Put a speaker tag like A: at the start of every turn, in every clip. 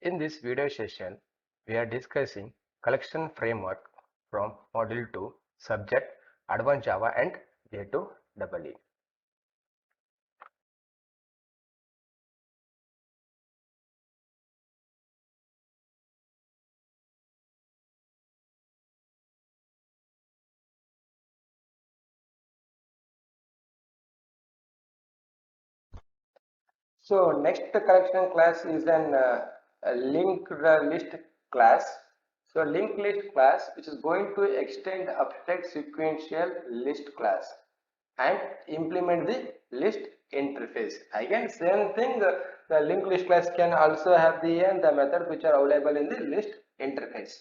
A: In this video session, we are discussing collection framework from Module 2, subject Advanced Java and J2EE. So next collection class is a linked list class. So linked list class which is going to extend abstract sequential list class and implement the list interface. Again, same thing. The linked list class can also have the method which are available in the list interface,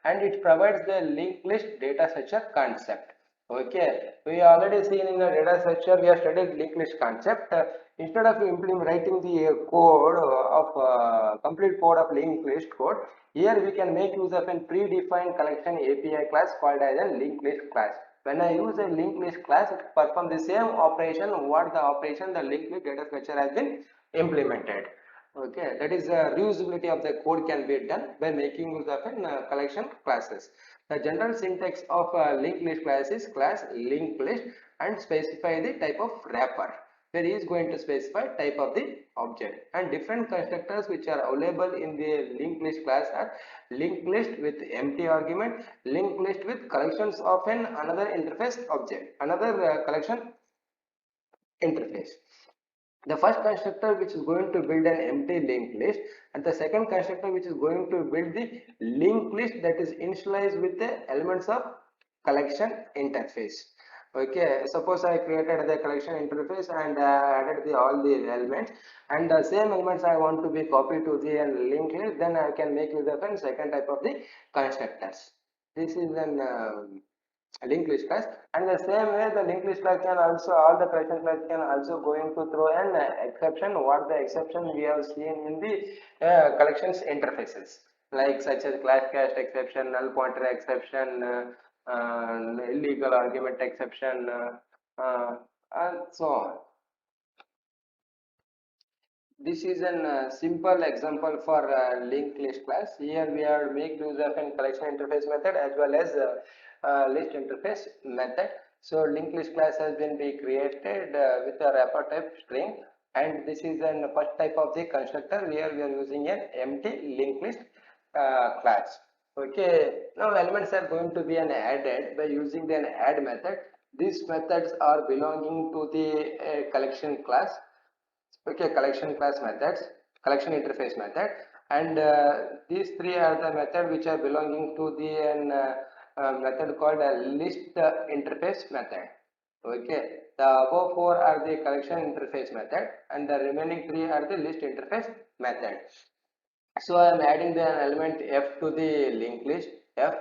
A: and it provides the linked list data structure concept. Okay, we already seen in the data structure we have studied linked list concept. Instead of writing the code of complete code of linked list code, here we can make use of a predefined collection API class called as a linked list class. When I use a linked list class, it performs the same operation what the operation the linked list data structure has been implemented. Okay, that is reusability of the code can be done by making use of collection classes. The general syntax of linked list class is class linked list and specify the type of wrapper, where he is going to specify type of the object, and different constructors which are available in the linked list class are linked list with empty argument, linked list with collections of another interface object, another collection interface. The first constructor which is going to build an empty linked list, and the second constructor which is going to build the linked list that is initialized with the elements of collection interface. Okay, suppose I created the collection interface and added all the elements, and the same elements I want to be copied to the linked list, then I can make use of a second type of the constructors. This is an linked list class, and the same way the linked list class can also, all the collection class can also going to throw an exception. What the exception we have seen in the collections interfaces, like such as class cast exception, null pointer exception, illegal argument exception, and so on. This is a simple example for linked list class. Here we are make use of a collection interface method as well as list interface method. So linked list class has been created with a wrapper type string, and this is the first type of the constructor. Here we are using an empty linked list class. Okay, now elements are going to be added by using the add method. These methods are belonging to the collection class. Okay, collection class methods, collection interface method, and these three are the method which are belonging to the method called a list interface method. Okay, the above four are the collection interface method, and the remaining three are the list interface method. So I am adding the element f to the linked list. F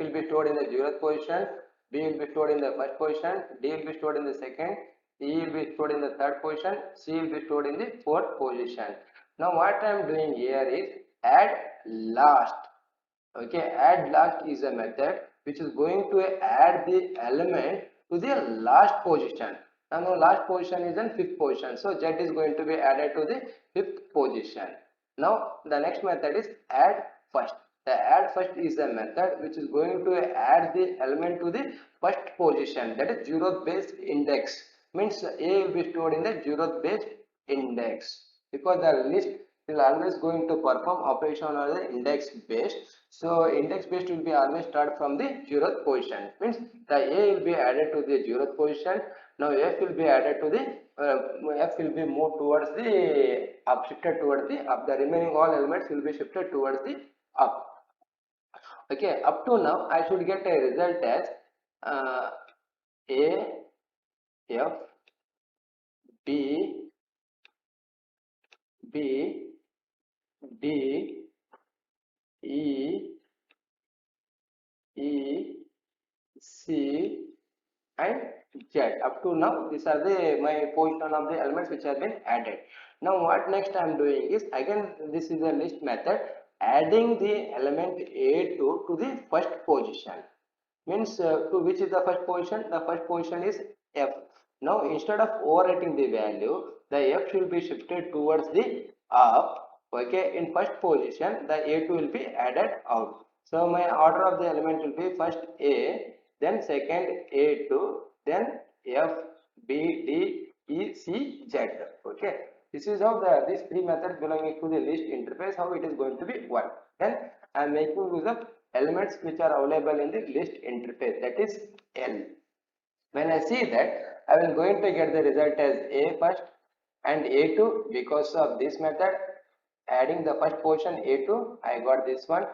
A: will be stored in the 0th position, B will be stored in the first position, D will be stored in the second, E will be stored in the third position, C will be stored in the fourth position. Now what I am doing here is add last. Okay, add last is a method which is going to add the element to the last position. Now the last position is in 5th position, so Z is going to be added to the 5th position. Now the next method is add first. The add first is a method which is going to add the element to the first position, that is 0th base index. Means A will be stored in the 0th base index, because the list is always going to perform operation on the index based. So index based will be always start from the 0th position. Means the A will be added to the 0th position. Now F will be added to the F will be moved towards the up, shifted towards the up. The remaining all elements will be shifted towards the up. Okay, up to now I should get a result as A, F, B, B, D, E, E, C, and Z. Up to now, these are the my position of the elements which have been added. Now, what next I am doing is, again this is a list method, adding the element A2 to the first position. Means to which is the first position? The first position is F. Now, instead of overwriting the value, the F should be shifted towards the up. Okay, in first position, the A2 will be added out. So my order of the element will be first A, then second A2, then F, B, D, E, C, Z. Okay, this is how these three methods belonging to the list interface, how it is going to be work. Then I am making use of elements which are available in the list interface, that is L. When I see that, I will going to get the result as A first and A2 because of this method. Adding the first position A2, I got this one.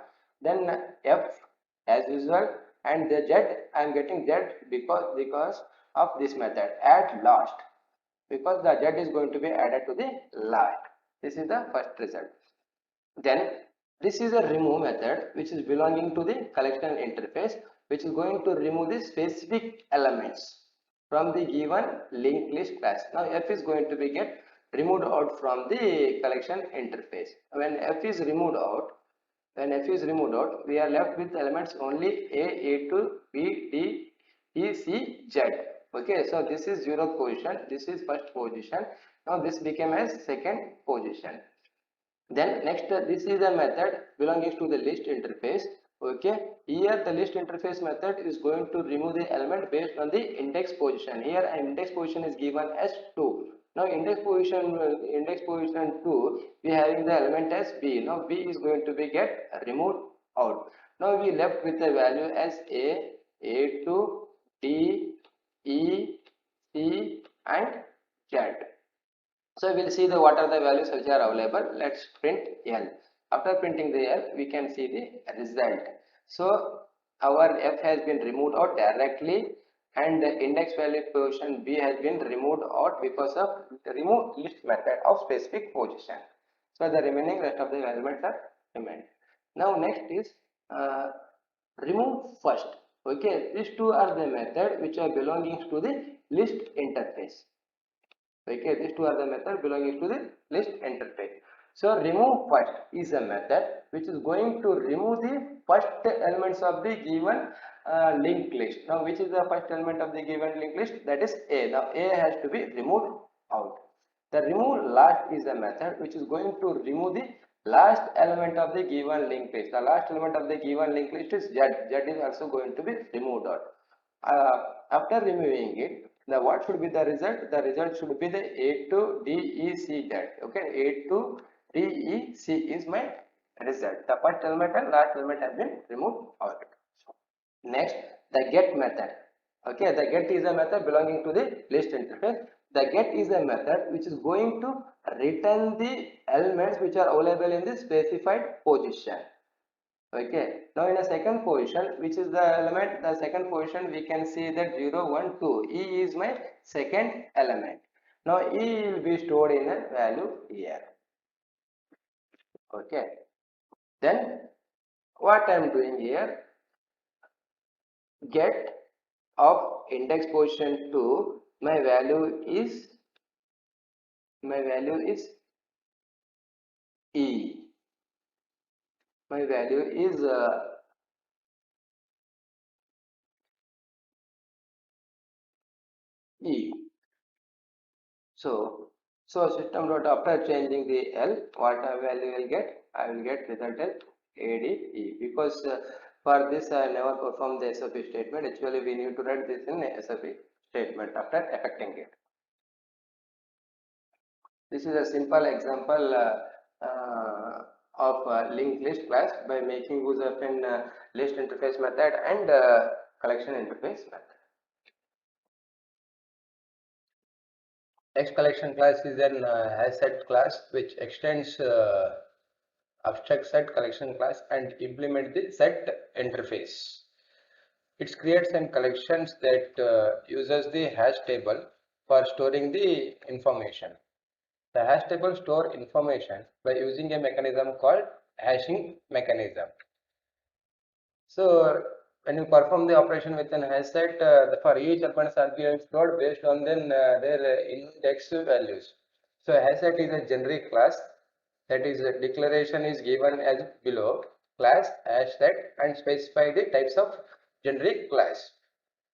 A: Then F as usual, and the Z, I am getting Z because of this method. Add last, because the Z is going to be added to the last. This is the first result. Then this is a remove method which is belonging to the collection interface, which is going to remove the specific elements from the given linked list class. Now F is going to be get removed out from the collection interface. When F is removed out, we are left with elements only A, A2, B, D, E, C, Z. Okay, so this is 0th position, this is first position. Now this became as second position. Then next, this is a method belonging to the list interface. Okay, here the list interface method is going to remove the element based on the index position. Here index position is given as 2. Now index position 2, we having the element as B. Now B is going to be get removed out. Now we left with the value as A, A2, D, E, C, and Z. So we'll see the what are the values which are available. Let's print L. After printing the L, we can see the result. So our F has been removed out directly, and the index value position B has been removed out because of the remove list method of specific position. So the remaining rest of the elements are remained. Now next is remove first. Okay, these two are the method which are belonging to the list interface. Okay, these two are the method belonging to the list interface. So remove first is a method which is going to remove the first elements of the given linked list. Now which is the first element of the given linked list? That is A. Now A has to be removed out. The remove last is a method which is going to remove the last element of the given linked list. The last element of the given linked list is Z. Z is also going to be removed out. After removing it, the what should be the result? The result should be the A2 DEC Z. Okay, A2 DEC is my result. The first element and last element has been removed out. Next, the get method. Okay, the get is a method belonging to the list interface. The get is a method which is going to return the elements which are available in the specified position. Okay, now in a second position, which is the element, the second position, we can see that 0, 1, 2. E is my second element. Now E will be stored in a value here. Okay, then what I am doing here, get of index position 2, my value is E. My value is E. So system dot after changing the L, what value will get? I will get result as ADE, because for this I never perform the SOP statement. Actually, we need to write this in SOP statement after effecting it. This is a simple example of linked list class by making use of an list interface method and collection interface method. Next collection class is an HashSet class which extends abstract set collection class and implement the set interface. it creates and collections that uses the hash table for storing the information. The hash table store information by using a mechanism called hashing mechanism. So when you perform the operation with an hash set, for each elements are being stored based on then their index values. So hash set is a generic class, that is declaration is given as below: class hash set, and specify the types of generic class.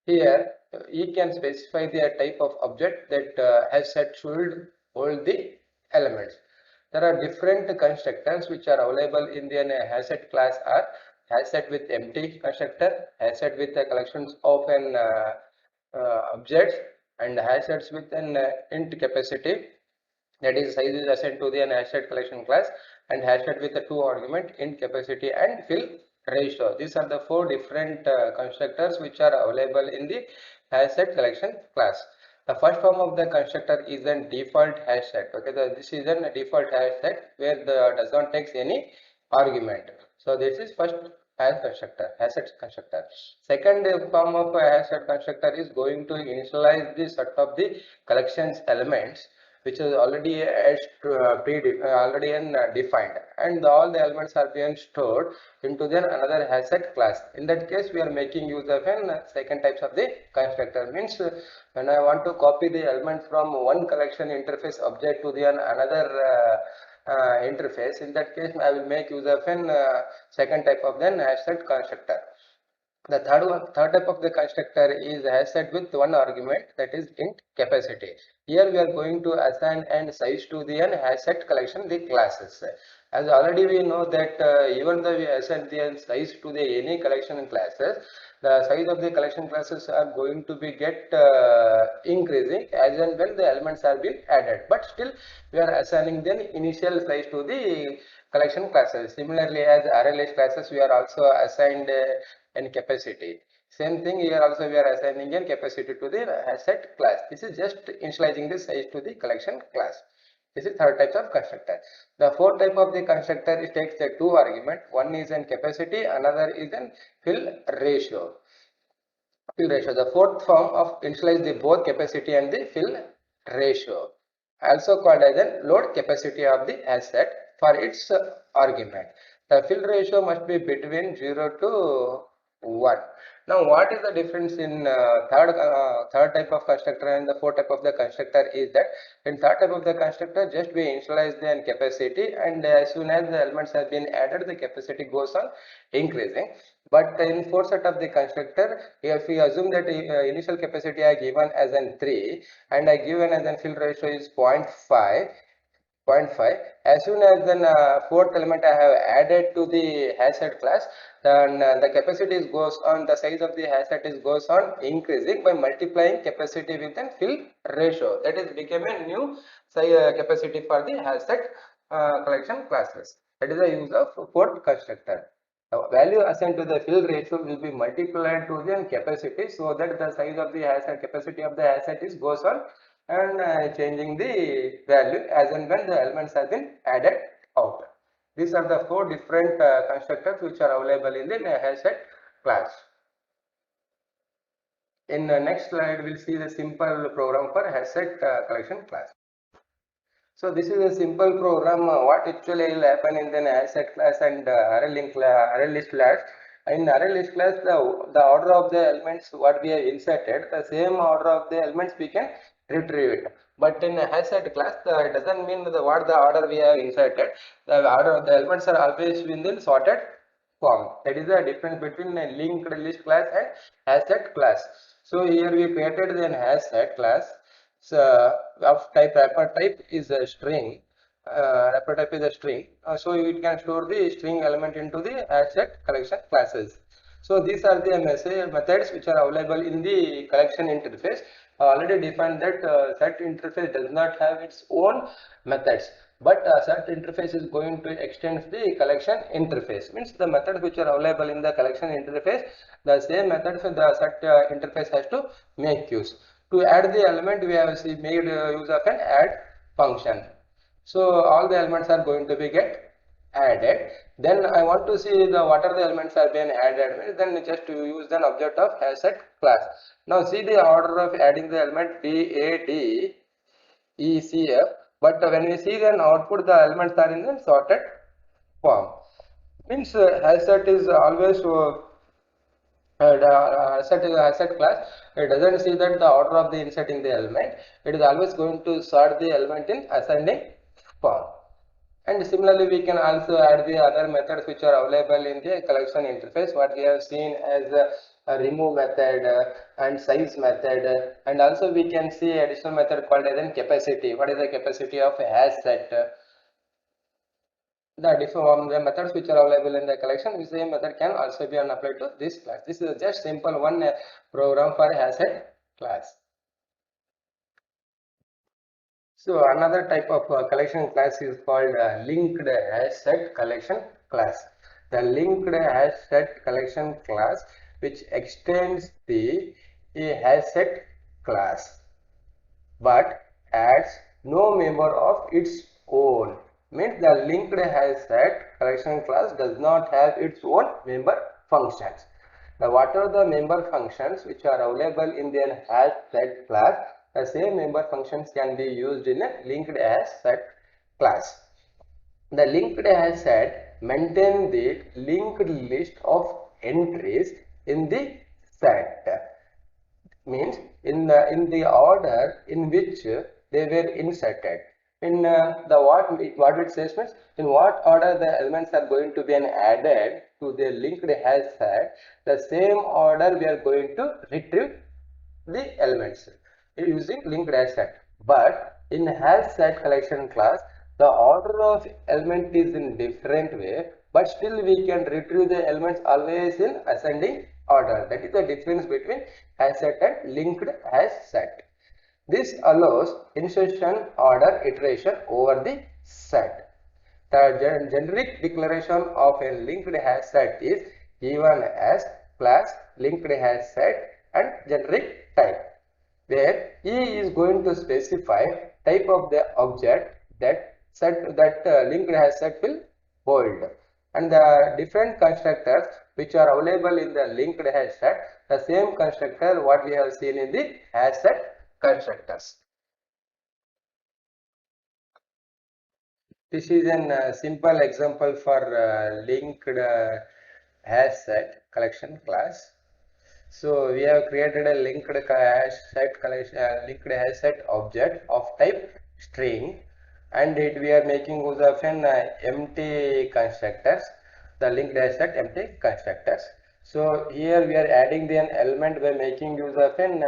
A: Here you can specify the type of object that hash set should hold the elements. There are different constructors which are available in the hash set class are hash set with empty constructor, hash set with the collections of an objects, and hash sets with an int capacity, that is size is assigned to the hash set collection class, and hash set with the two argument int capacity and fill ratio. These are the four different constructors which are available in the hash set collection class. The first form of the constructor is a default hash set. Okay, this is a default hash set where the does not takes any argument. So this is first hash set constructor. Second form of hash set constructor is going to initialize the set of the collections elements which is already defined, and all the elements are being stored into then another hash set class. In that case, we are making use of an second types of the constructor. Means when I want to copy the element from one collection interface object to the another interface, in that case I will make use of an second type of then hash set constructor. The third type of the constructor is hash set with one argument, that is int capacity. Here we are going to assign and size to the hash set collection the classes. As already we know that even though we assign the size to the any collection classes, the size of the collection classes are going to be get increasing as and when the elements are being added. But still we are assigning the initial size to the collection classes. Similarly, as array list classes, we are also assigned and capacity. Same thing here also we are assigning a capacity to the hash set class. This is just initializing the size to the collection class. This is third type of constructor. The fourth type of the constructor is takes the two argument. One is an capacity, another is an fill ratio. The fourth form of initialize the both capacity and the fill ratio, also called as a load capacity of the hash set for its argument. The fill ratio must be between 0 to 1. Now what is the difference in third type of constructor and the fourth type of the constructor is that in third type of the constructor just we initialize the capacity, and as soon as the elements have been added, the capacity goes on increasing. But in fourth set of the constructor, if we assume that initial capacity I given as an 3 and I given as an fill ratio is 0.5, as soon as then fourth element I have added to the hash set class, then the capacity goes on, the size of the hash set is goes on increasing by multiplying capacity with an fill ratio. That is became a new capacity for the hash set collection classes. That is the use of fourth constructor. The value assigned to the fill ratio will be multiplied to the capacity, so that the size of the hash set, capacity of the hash set is goes on and changing the value as and when the elements have been added out. These are the four different constructors which are available in the hash set class. In the next slide, we'll see the simple program for hash set collection class. So this is a simple program. What actually will happen in the hash set class and array list class. In array list class, the order of the elements what we have inserted, the same order of the elements we can retrieve it. But in a hash set class, it doesn't mean what the order we have inserted. The order of the elements are always in the sorted form. That is the difference between a linked list class and hash set class. So here we created the hash set class. So of type wrapper type is a string. Wrapper type is a string. So it can store the string element into the hash set collection classes. So these are the methods which are available in the collection interface. Already defined that set interface does not have its own methods, but set interface is going to extend the collection interface. Means the methods which are available in the collection interface, the same methods the set interface has to make use. To add the element, we have made use of an add function. So all the elements are going to be get added. Then I want to see the what are the elements are being added. Then just to use an object of HashSet class. Now see the order of adding the element B, A, D, E, C, F. But when we see then output, the elements are in the sorted form. Means HashSet is always asset is asset class. It doesn't see that the order of the inserting the element. It is always going to sort the element in ascending form. And similarly, we can also add the other methods which are available in the collection interface. What we have seen as a remove method and size method, and also we can see additional method called as in capacity. What is the capacity of a hash set? The different methods which are available in the collection, the same method can also be applied to this class. This is just simple one program for HashSet class. So another type of collection class is called linked HashSet collection class. The linked HashSet collection class which extends the HashSet class but adds no member of its own. Means the linked HashSet collection class does not have its own member functions. Now what are the member functions which are available in the HashSet class? The same member functions can be used in a linked HashSet class. The linked HashSet maintain the linked list of entries in the set. Means in the order in which they were inserted. In what it says means in what order the elements are going to be added to the linked HashSet, the same order we are going to retrieve the elements using linked HashSet. But in HashSet collection class, the order of element is in different way, but still we can retrieve the elements always in ascending order. That is the difference between HashSet and linked HashSet. This allows insertion order iteration over the set. The generic declaration of a linked HashSet is given as class linked HashSet and generic type, where E is going to specify type of the object that linked HashSet will hold, and the different constructors which are available in the linked HashSet, the same constructor what we have seen in the HashSet constructors. This is a simple example for linked HashSet collection class. So we have created a linked HashSet collection, linked HashSet object of type string, and we are making use of an empty constructors, the linked HashSet empty constructors. So here we are adding the element by making use of an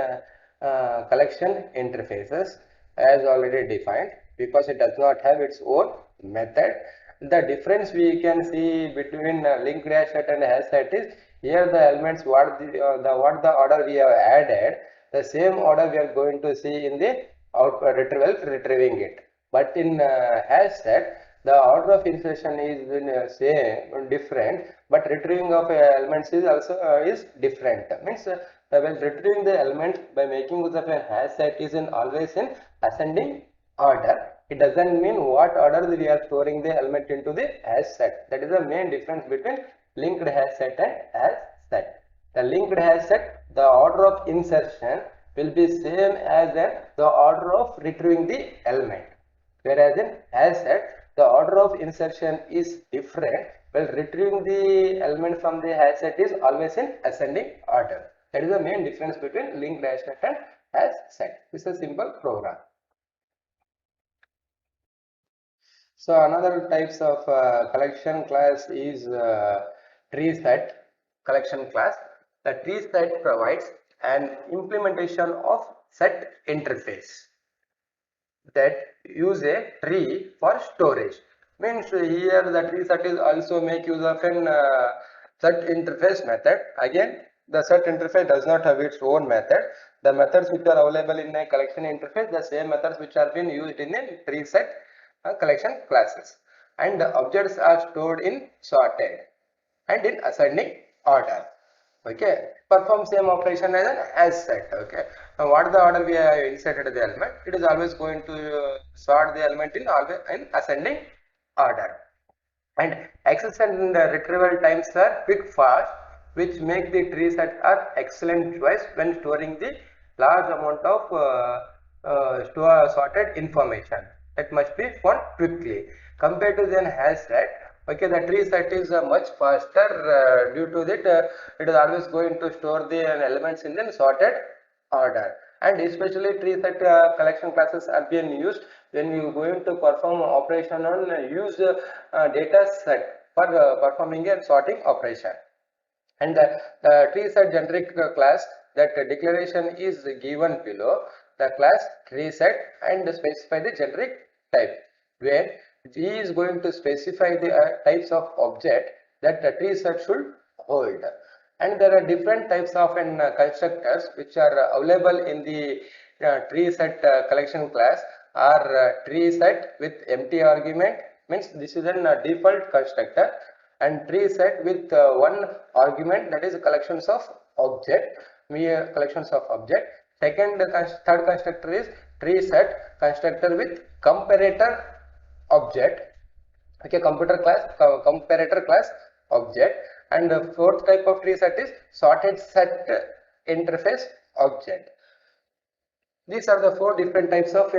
A: collection interfaces as already defined, because it does not have its own method. The difference we can see between linked HashSet and HashSet is here the elements what the order we have added, the same order we are going to see in the output retrieving it. But in HashSet, the order of insertion is same different, but retrieving of elements is also is different. Means when retrieving the element by making use of a HashSet is in always in ascending order. It doesn't mean what order we are storing the element into the HashSet. That is the main difference between linked HashSet and HashSet. The linked HashSet, the order of insertion will be same as the order of retrieving the element, whereas in HashSet the order of insertion is different, while retrieving the element from the HashSet is always in ascending order. That is the main difference between linked HashSet and HashSet. This is a simple program. So another types of collection class is tree set collection class. The tree set provides an implementation of set interface that use a tree for storage. Means here the tree set is also make use of an set interface method. Again, the set interface does not have its own method. The methods which are available in a collection interface, the same methods which are being used in a tree set collection classes, and the objects are stored in sorted and in ascending order. Okay, perform same operation as set. Okay, now what the order we have inserted the element, it is always going to sort the element in always in ascending order. and access and retrieval times are quick fast, which make the tree set are excellent choice when storing the large amount of sorted information that must be found quickly compared to then hash set. Okay, the tree set is much faster due to that it is always going to store the elements in the sorted order, and especially tree set collection classes are being used when you are going to perform operation on use data set for performing a sorting operation. And the tree set generic class, that declaration is given below the class tree set and specify the generic type, where G is going to specify the types of object that the tree set should hold. And there are different types of constructors which are available in the tree set collection class are tree set with empty argument, means this is a default constructor, and tree set with one argument, that is collections of object, mere collections of object. Third constructor is tree set constructor with comparator object, okay, comparator class object. And the fourth type of tree set is sorted set interface object. These are the four different types of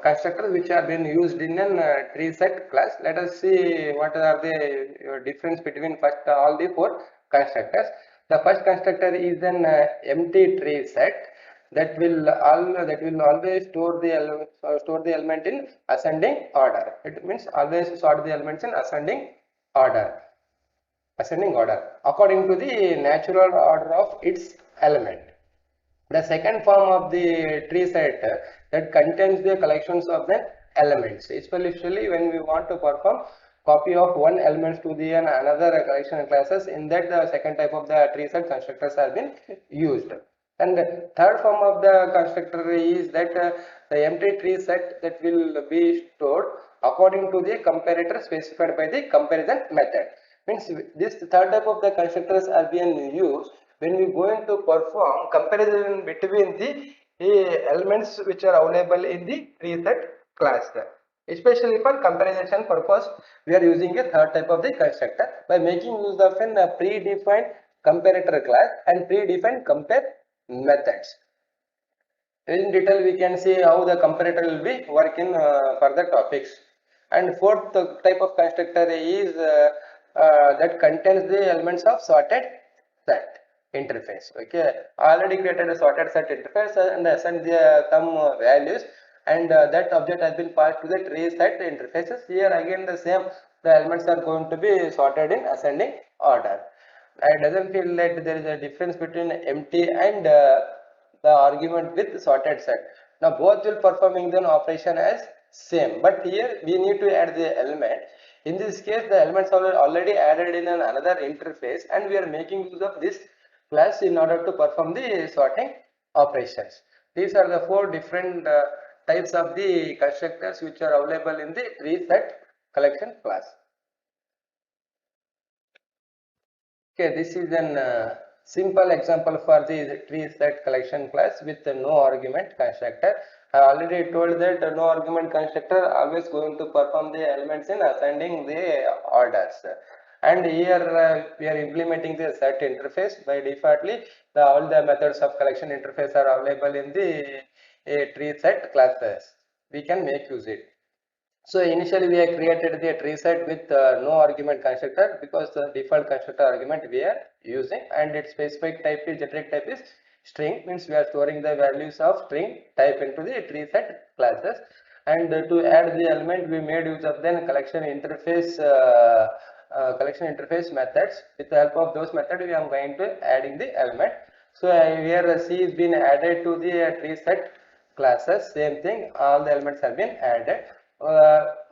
A: constructors which have been used in an tree set class. Let us see what are the difference between first all the four constructors. The first constructor is an empty tree set that will always store the element in ascending order. It means always sort the elements in ascending order according to the natural order of its element. The second form of the tree set that contains the collections of the elements, especially when we want to perform copy of one element to the another collection classes, in that the second type of the tree set constructors have been used. And the third form of the constructor is that the empty tree set that will be stored according to the comparator specified by the comparison method. Means this third type of the constructors are being used when we going to perform comparison between the elements which are available in the tree set class. Especially for comparison purpose, we are using a third type of the constructor by making use of a predefined comparator class and predefined compare methods. In detail, we can see how the comparator will be work in further topics. And fourth type of constructor is that contains the elements of sorted set interface. Okay, already created a sorted set interface and assigned the some values, and that object has been passed to the tree set interfaces. Here again the same, the elements are going to be sorted in ascending order. I doesn't feel that there is a difference between empty and the argument with sorted set. Now both will performing the operation as same, but here we need to add the element. In this case, the elements are already added in another interface, and we are making use of this class in order to perform the sorting operations. These are the four different types of the constructors which are available in the tree set collection class. Okay, this is an simple example for the tree set collection class with no argument constructor. I already told that no argument constructor always going to perform the elements in ascending the orders. And here we are implementing the set interface. By defaultly, all the methods of collection interface are available in the tree set classes. We can make use it. So initially we have created the tree set with no argument constructor, because the default constructor argument we are using, and its specific type is generic type is string, means we are storing the values of string type into the tree set classes. And to add the element, we made use of then collection interface methods. With the help of those methods, we are going to adding the element. So here C is been added to the tree set classes. Same thing, all the elements have been added.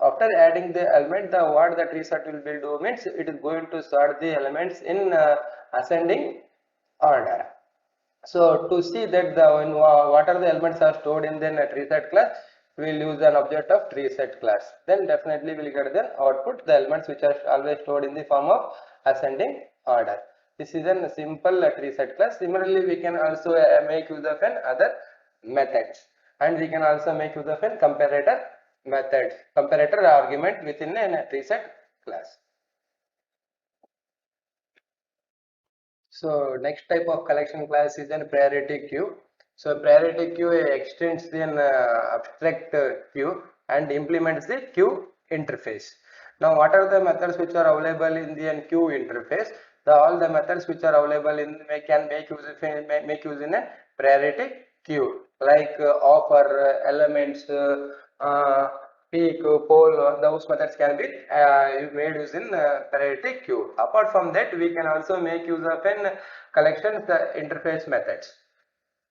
A: After adding the element, what the tree set will do means it is going to sort the elements in ascending order. So to see that what are the elements are stored in the tree set class, we will use an object of tree set class. Then definitely we will get the output, the elements which are always stored in the form of ascending order. This is a simple tree set class. Similarly, we can also make use of an other methods, and we can also make use of a comparator argument within a tree set class. So next type of collection class is a priority queue. So priority queue extends the abstract queue and implements the queue interface. Now what are the methods which are available in the queue interface? All the methods which are available in can make use in a priority queue, like offer, elements, peak, pole, those methods can be made use in priority queue. Apart from that, we can also make use of an collection interface methods.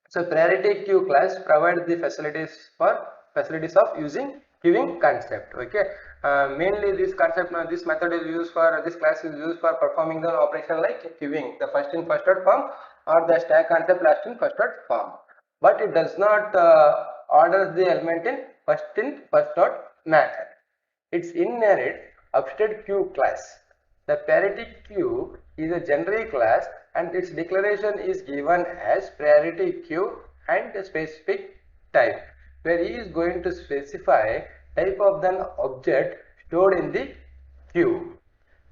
A: So priority queue class provides the facilities of using queuing concept. Okay, mainly this concept, this method is used for, this class is used for performing the operation like queuing, the first in first out form, or the stack concept last in first out form. But it does not order the element in first out manner. Its inherent abstract queue class. The priority queue is a generic class and its declaration is given as priority queue and a specific type, where he is going to specify type of the object stored in the queue.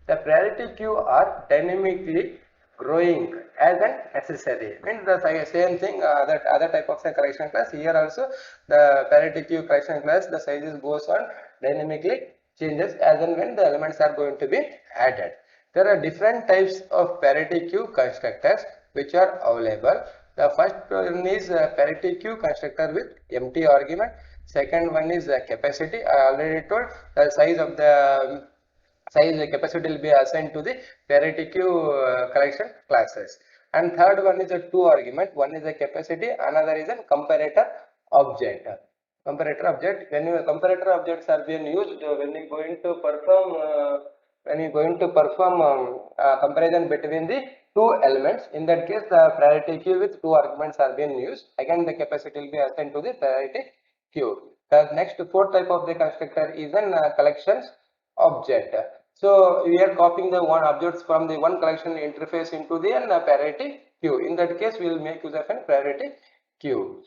A: The priority queue are dynamically growing as an necessary. Means the same thing, that other type of collection class. Here also the priority queue collection class, the sizes goes on dynamically changes as and when the elements are going to be added. There are different types of priority queue constructors which are available. The first one is parity queue constructor with empty argument. Second one is capacity. I already told the size of the capacity will be assigned to the parity queue collection classes. And third one is a two argument. One is a capacity, another is a comparator object. Comparator object. When you comparator objects are being used when you going to perform comparison between the two elements. In that case, the priority queue with two arguments are being used. Again, the capacity will be assigned to the priority queue. The next fourth type of the constructor is an collections object. So we are copying the one objects from the one collection interface into the priority queue. In that case, we will make use of a priority queue.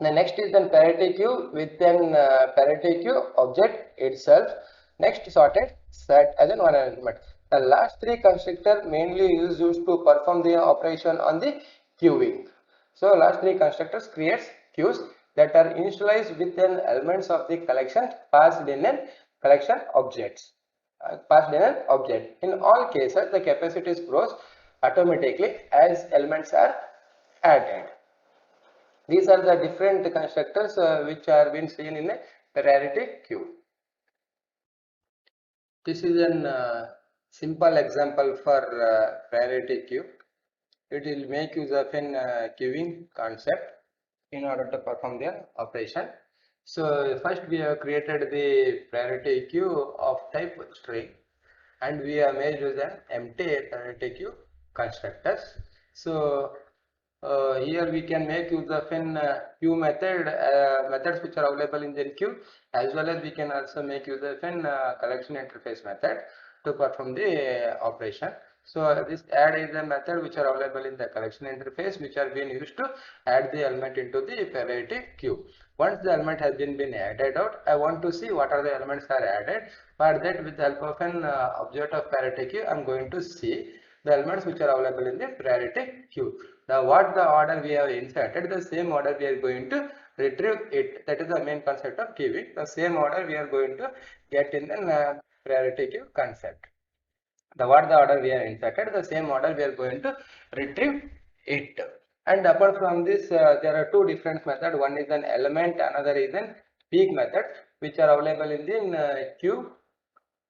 A: The next is then priority queue with an priority queue object itself. Next sorted set as an one element. The last three constructor mainly used to perform the operation on the queuing. So last three constructors creates queues that are initialized with an elements of the collection passed in a collection objects. Passed in an object. In all cases, the capacity grows automatically as elements are added. These are the different constructors which are being seen in a priority queue. This is an simple example for priority queue. It will make use of an queuing concept in order to perform their operation. So first we have created the priority queue of type string, and we have made use an empty priority queue constructors. So here we can make use of an queue methods which are available in the queue, as well as we can also make use of an collection interface method to perform the operation. So this add is a method which are available in the collection interface, which are being used to add the element into the priority queue. Once the element has been added out, I want to see what are the elements are added. For that, with the help of an object of priority queue, I am going to see the elements which are available in the priority queue. Now what the order we have inserted, the same order we are going to retrieve it. That is the main concept of queuing. The same order we are going to get in the priority queue concept. The order we have inserted, the same order we are going to retrieve it. And apart from this, there are two different methods. One is an element, another is an peak method, which are available in the queue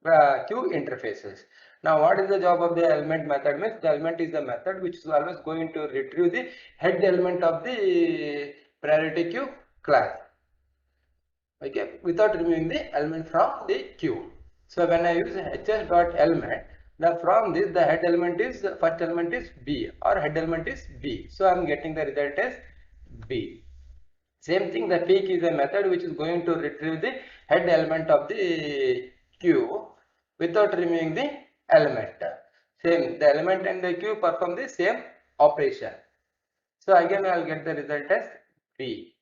A: interfaces. Now what is the job of the element method? Means the element is the method which is always going to retrieve the head element of the priority queue class, okay, without removing the element from the queue. So when I use hs.element, now from this the head element is, first element is B, or head element is B. So I am getting the result as B. Same thing, the peak is a method which is going to retrieve the head element of the queue without removing the element. Same, the element and the queue perform the same operation. So again I will get the result as B.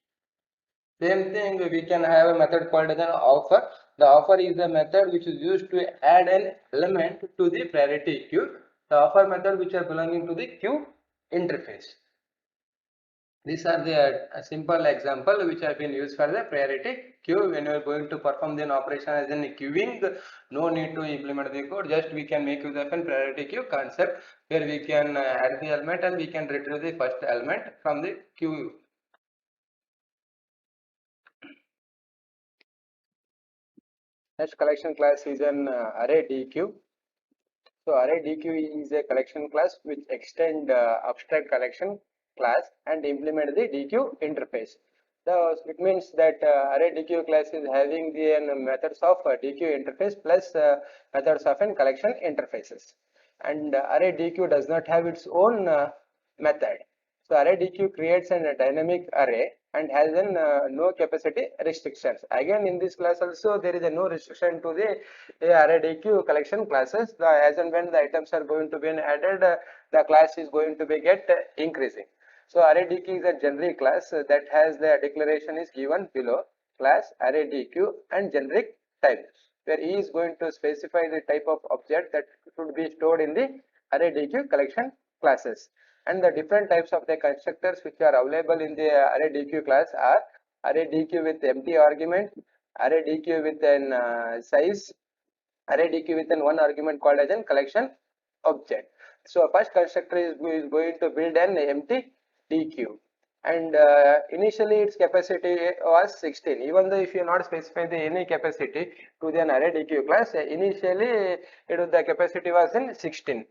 A: Same thing, we can have a method called as an offer. The offer is a method which is used to add an element to the priority queue. The offer method which are belonging to the queue interface. These are the simple example which have been used for the priority queue. When you are going to perform the operation as in queuing, no need to implement the code, just we can make use of a priority queue concept where we can add the element and we can retrieve the first element from the queue. Next collection class is an array DQ. So array DQ is a collection class which extend abstract collection class and implement the DQ interface. So it means that array DQ class is having the methods of DQ interface plus methods of an collection interfaces. And array DQ does not have its own method. So array DQ creates a dynamic array and has an no capacity restrictions. Again, in this class also there is a no restriction to the array DQ collection classes. As and when the items are going to be added, the class is going to be get increasing. So array DQ is a generic class that has the declaration is given below class array DQ and generic type, where E is going to specify the type of object that should be stored in the array DQ collection classes. And the different types of the constructors which are available in the array DQ class are array DQ with empty argument, array DQ with an size, array DQ with an one argument called as an collection object. So first constructor is going to build an empty DQ, and initially its capacity was 16. Even though if you not specify the any capacity to the array DQ class, initially the capacity was in 16.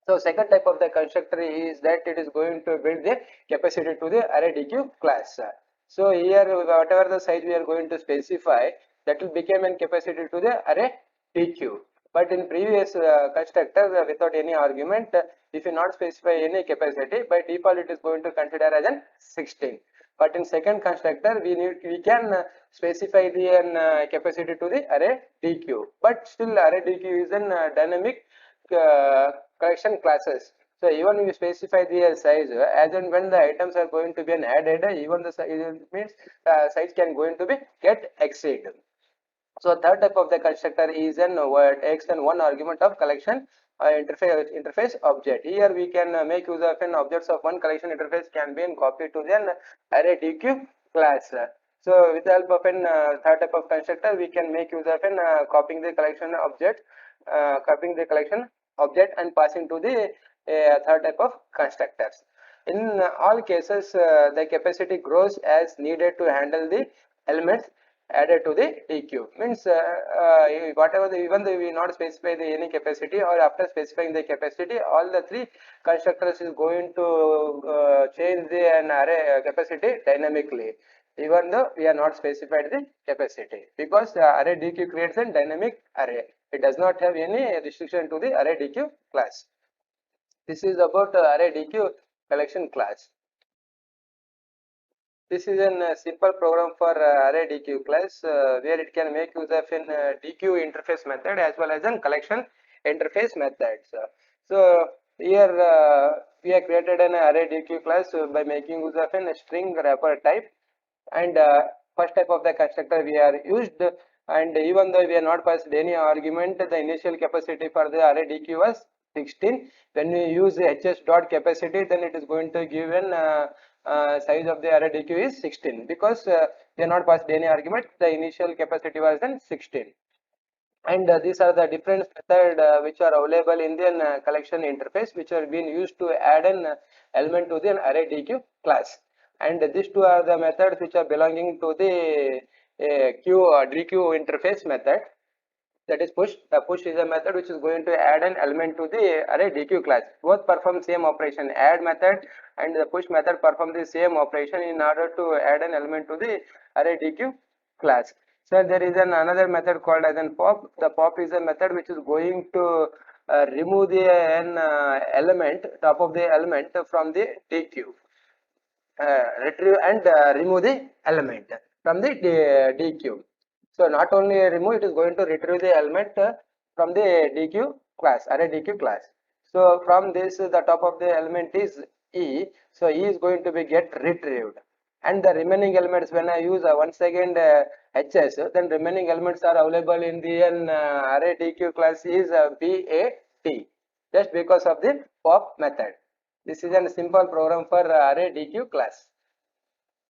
A: So second type of the constructor is that it is going to build the capacity to the array DQ class. So here whatever the size we are going to specify, that will become an capacity to the array DQ. But in previous constructor without any argument, if you not specify any capacity, by default it is going to consider as an 16. But in second constructor we can specify the capacity to the array DQ. But still array DQ is an dynamic collection classes. So even if you specify the size, as and when the items are going to be added, even the size means size can going to be get exceeded. So third type of the constructor is an takes an one argument of collection interface object. Here we can make use of an objects of one collection interface can be copied to the array DQ class. So with the help of an third type of constructor, we can make use of an copying the collection object, copying the collection object and passing to the third type of constructors. In all cases, the capacity grows as needed to handle the elements added to the DQ. Means whatever even though we not specify the any capacity, or after specifying the capacity, all the three constructors is going to change the an array capacity dynamically, even though we are not specified the capacity, because the array DQ creates a dynamic array. It does not have any restriction to the array DQ class. This is about array DQ collection class. This is a simple program for array DQ class where it can make use of an DQ interface method as well as an collection interface methods. So here we have created an array DQ class by making use of a string wrapper type, and first type of the constructor we are used, and even though we are not passed any argument, the initial capacity for the array DQ was 16. When we use the HS dot capacity, then it is going to give an size of the array DQ is 16, because we are not passed any argument, the initial capacity was then 16. And these are the different methods which are available in the collection interface, which are being used to add an element to the array DQ class. And these two are the methods which are belonging to the DQ interface method, that is push. The push is a method which is going to add an element to the array DQ class. Both perform same operation. Add method and the push method perform the same operation in order to add an element to the array DQ class. So there is another method called as an pop. The pop is a method which is going to remove the element, top of the element from the DQ. Retrieve and remove the element from the DQ. So not only remove, it is going to retrieve the element from the DQ class, array DQ class. So from this, the top of the element is E. So E is going to be get retrieved. and the remaining elements, when I use once again HS, then remaining elements are available in the array DQ class is BAT, just because of the pop method. This is a simple program for array DQ class.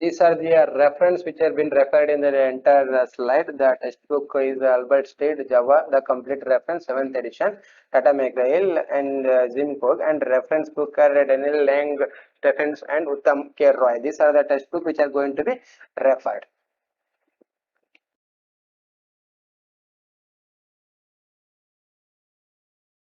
A: These are the reference which have been referred in the entire slide. The textbook is Albert Stead Java, the complete reference, 7th edition, Tata McGrail and Jim Cook, and reference book are Daniel Lang, Stephens and Uttam K. Roy. These are the textbook which are going to be referred.